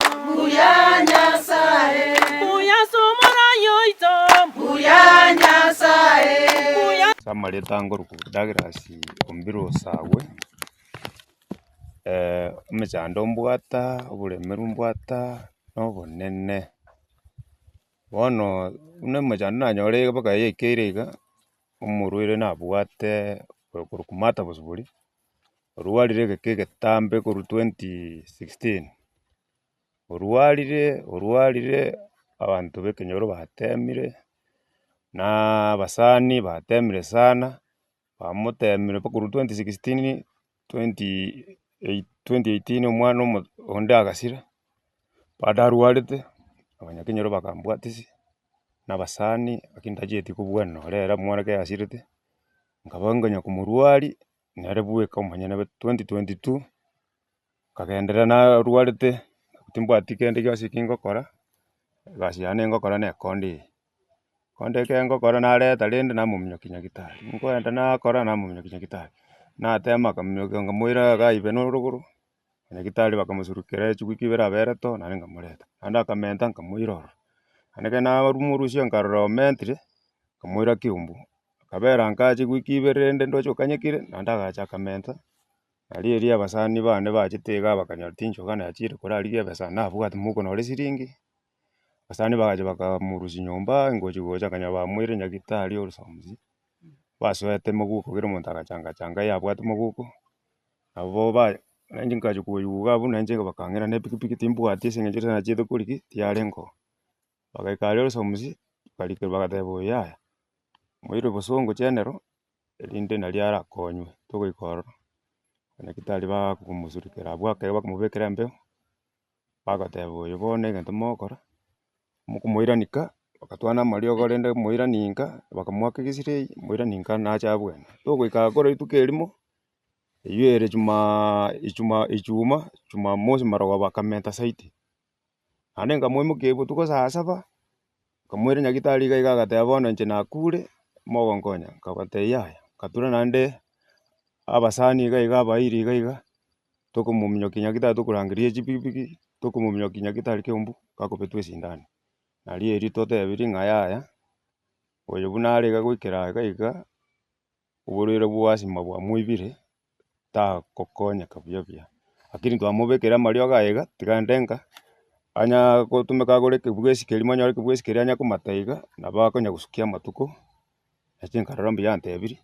Buya Nyasaye. Buya somora yoito. Buya Nyasaye. Buya. Samari tango rukudagrasi ombiro sawe. Mechando mbwata, ubulemeru mbwata, nobonene. Bono une mechando nanyorega baka yekeirega omurwire nabwate kurukumata busubuli. Oruarire getambe koru 2016. Oruarire abantu bekenyoro batemire na basani batemire sana bamutemire koru 2016 2018 omwana onde agasira badaruarite abanyakenyoro bakambwatisi na basani akindajeti kubwana orera mwana ke asirite nkabanganya kumurwari nare bweka omanyana 2022 kagendera na ruarite timbwati kende gyose kingokora gasi yane ngokora ne konde ke ngokora nareta rende namuminyoki nyagitari nkwenda nakora namuminyoki nyagitari natema kamyoki ngamuira gaibe n'oruguru nyagitari bakamusurukira chigwiki bera bereto nare ngamureta anda kamenta nkamuirora aneke na rumurusio nkarora omentire kamuira kiumbu kabera nkachi gwiki berende ndocho kanyekire nanda gacha kamenta ali eria abasani bane bachitega bakanyara tincho kana yachire korari besa nabwate muko nore siringi basani bagaje bakamurusi nyomba ngochi kanya bamwire nyagitari orusomuzi baswete muguko gire omonto agachanga yabwate muguko abo ba nanji nkaje kuyuga bu nanji bakangera ne pikipiki timbwate singejira na chide kuriki tiarengo bagaikare orusomuzi barike bagatebo yaya mwire bosongo chenero elinde naliara konywe togoikoro nyagitari bakumusurukira bwake bakumubekera mbeo bagatebo yobone gento mokora mukumuiranika bakatwana mario gorende muiraninka bakamwaka gisirei muiraninka nacha bwene togoika kora itukerimo eyere ichuma mosi marogo bakamenta saiti anenga mwimukibu tuko saa saba kamwire nyagitari gaiga gatebo nje nakure mogongonya kabate yaya katura nande abasani gaiga bairi gaiga tokomuminyoki nyagitari tokurangirie chipipiki tokomuminyoki nyagitari kiumbu kakobetwe sindani nari eri totebiri ng'ayaya oyo bunare gagwikera gaiga oborwire bwasima bwamwibire takokonyeka buya lakini twamubekera mario gaiga tigandenga anya gotumeka gore kibwesi kerimo nyore kibwesi keri anya kumataiga nabakonya gusukia matuko ekinkarora mbi yantebiri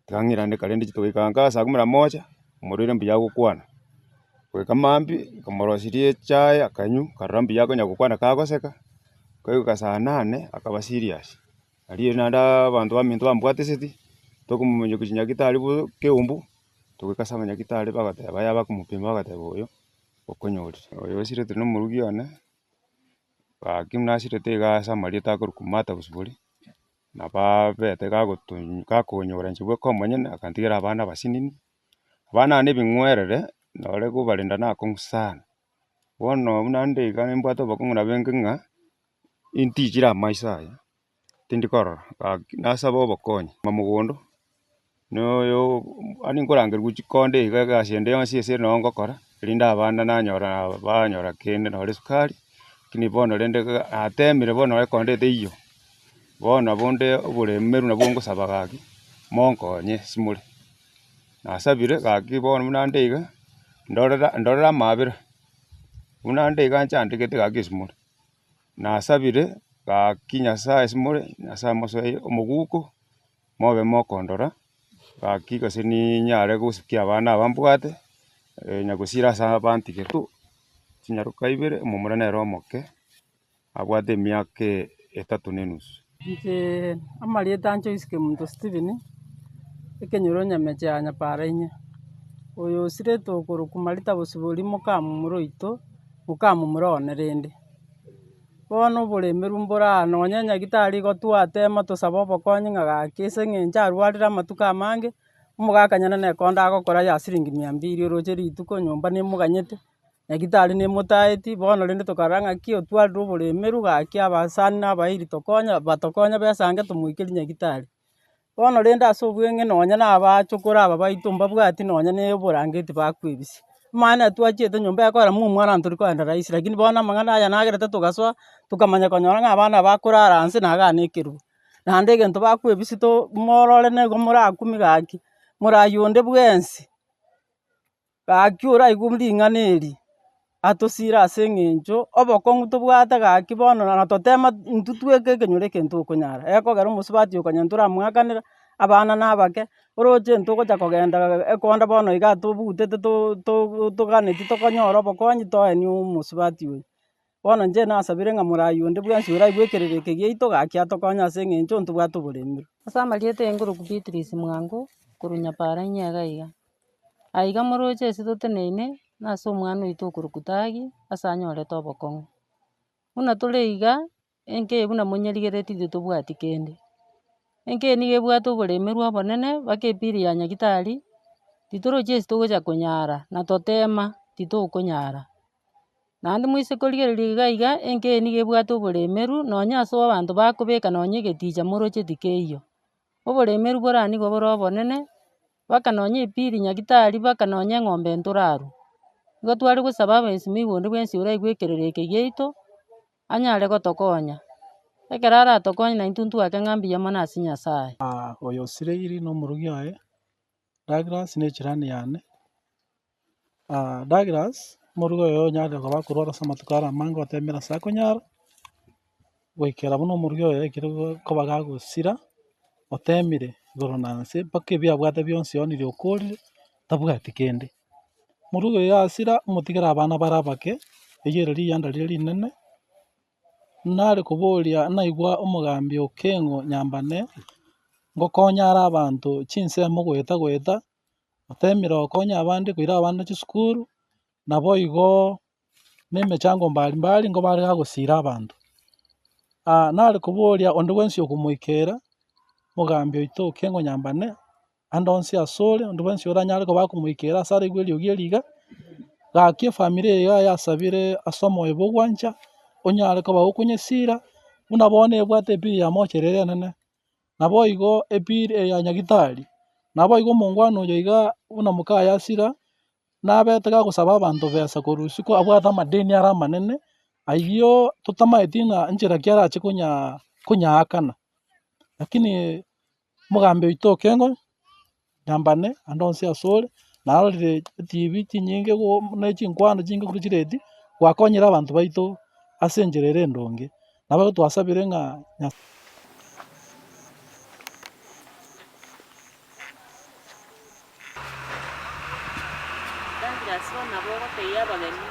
tigang'irane karende chitogikanga saa 11 omorwire mbi yagokwana gweka mambi kamorosirie chai akanyu karora mbi yakonya gokwana kagoseka koiga saa 8 akaba serious ali nanda abantu baminto bambwateseti tokomuminyoki nyagitari kiumbu togikasanga nyagitari bagateba yaba kumupima bagateba oyo okonyori oyo sirete no murugi one bakimnasirete gasa marieta korukumata busubuli na babete gakonyora nchibwe komonyene akantigera abana basinini abana ne bing'werere nore kubarinda nakong'usana bono nande igane mbwate bakong'una benge ng'a intichira amaisaya tindikorora nasaba obokonyi mamugondo noyo ani nkorangerwa chikonde iga gasi ende yonsi ase no ngokora rinda abana nanyora banyora kende nore sukari kini bono rende atemire bono ekonde teiyo bono bonde oburemeru nabwo ngosaba gaki monkonye simure nasabire gaki bono munande iga ndorera amabera munande iga nchandegete gaki simure nasabire gaki Nyasaye simure Nyasaye mosoe omoguko mobe mokondora gaki gose ninyare gusikia abana abambwate nyagosira asa bantige tu chinyaruka ibere omomura nero omoke abwate emiaka 3.5 Nche amarieta Joyce Kemunto Stephen ekenyoro nyameche ya Nyaparainya oyo osirete okurukumarita busubuli mokamumura oito mokamumura one rende bono oboremeru mbora nonya nyagitari gotwatema tosaba obokonyi ng'a gaki ase eng'encho arwarire amatuko amange omogakanyana na ekonde agokora ya siringi 200 oroche rituko nyomba nemoganyete nyagitari nemotaeti bono rende tokarora ng'aki otwarire oboremeru gaki abasani na abairi tokonya batokonya besange tomoikerie nyagitari bono rende ase obweng'e nonya na abachokora aba baito mbabwati nonya na oborangeti bakoebisia maana twachete nyomba yakora mwana nturi kwenda rahisi lakini bona mang'ana aya nagerete tugaswa tukamanya konyora ng'a abana bakurara nse naganĩkĩrwo naende egento bakwebisi morore nigo morakumi gaki morayonde bwensi gaki oraigwa ring'ana eri atosire ase eng'encho obokong'u tobwate gaki bono na totema intwe tweke ekenyoro eke ntokonyara ekogera omosubati okonyora toramwakanera abana nabake oroche ntogocha kogenda ekonda bono iga tobutete toganeti tokonyora obokonyi toeni omosubati oyo bono inche nasabire ng'a morayonde bwensi oraigwa ekerereke giaito gaki atokonya ase eng'encho ntobwate oboremi. Ase amarieta enguruku Beatrice Mwango korwa Nyaparainya iga aiga moroche ase toteneine na ase omwana oito okoruku tagi ase anyorete obokong'u buna tore iga enki buna monyarigereti intwe tobwati kende enki niga ebwate oboremerwa obonene mpaka epiri ya nyagetari titorochi ase togocha konyara na totema titokonyara naende moise korigereria iga enki niga ebwate oboremeru nonya ase abanto bakobeka nonya egeticha morocheti keiyo oboremeru boranigo bore obonene mpaka nonya epiri nyagetari mpaka nonya eng'ombe ntoraru igo tware gosaba abaisimi bonde bwensi oraigwa ekerereke giaito anyare gotokonya ekero aratokonya na intwe ntwake ng'a mbuya mono ase Nyasaye. Oyo Sirairi na omorogi oye Douglas na echirani yane. Douglas omorogi oyo onyarire koba akorwara ase amatuko are amange gotemera ase akonyara goikera buna omorogi oyo ekere koba gagosira otemire igoro na nse mpaka ebio abwate bionsi onire okorire tabwati kende. Omorogi oyo asira omotigere abana bare abake eywo ere riyanda rire rinene nare koboria naigwa omogambi Okengo Nyambane ngokonyara abanto chinsemo goeta otemire okonya abande koira abana chisukuru nabo igo na emechango mbarimbari nigo bare gagosira abanto. Nare koboria onde bwensi okomoikera omogambi oito Okengo Nyambane ande onsi asore onde bwensi oranyare koba akomoikera ase araigwa eriogi eriga gaki efamiri eye yasabire ase omoyo bwa ogwancha onyare koba okonyesira buna bono ebwate epiri yamocherire enene nabo igo epiri ya nyagetari nabo igo omongwana oyo iga buna moka yasira nabete gagosaba abanto besa korwa isiko abwate amadeni are amanene ayio totamaeti ng'a nchera ki arache konyaakana lakini omogambi oito Okengo Nyambane ande onsi asore narorire etivi chinyinge na chinkwano chinge korwa chiredi gwakonyire abanto baito ase enchera ere endonge nabo twasabire ng'a Douglas bono nabo ogoteiya abageni.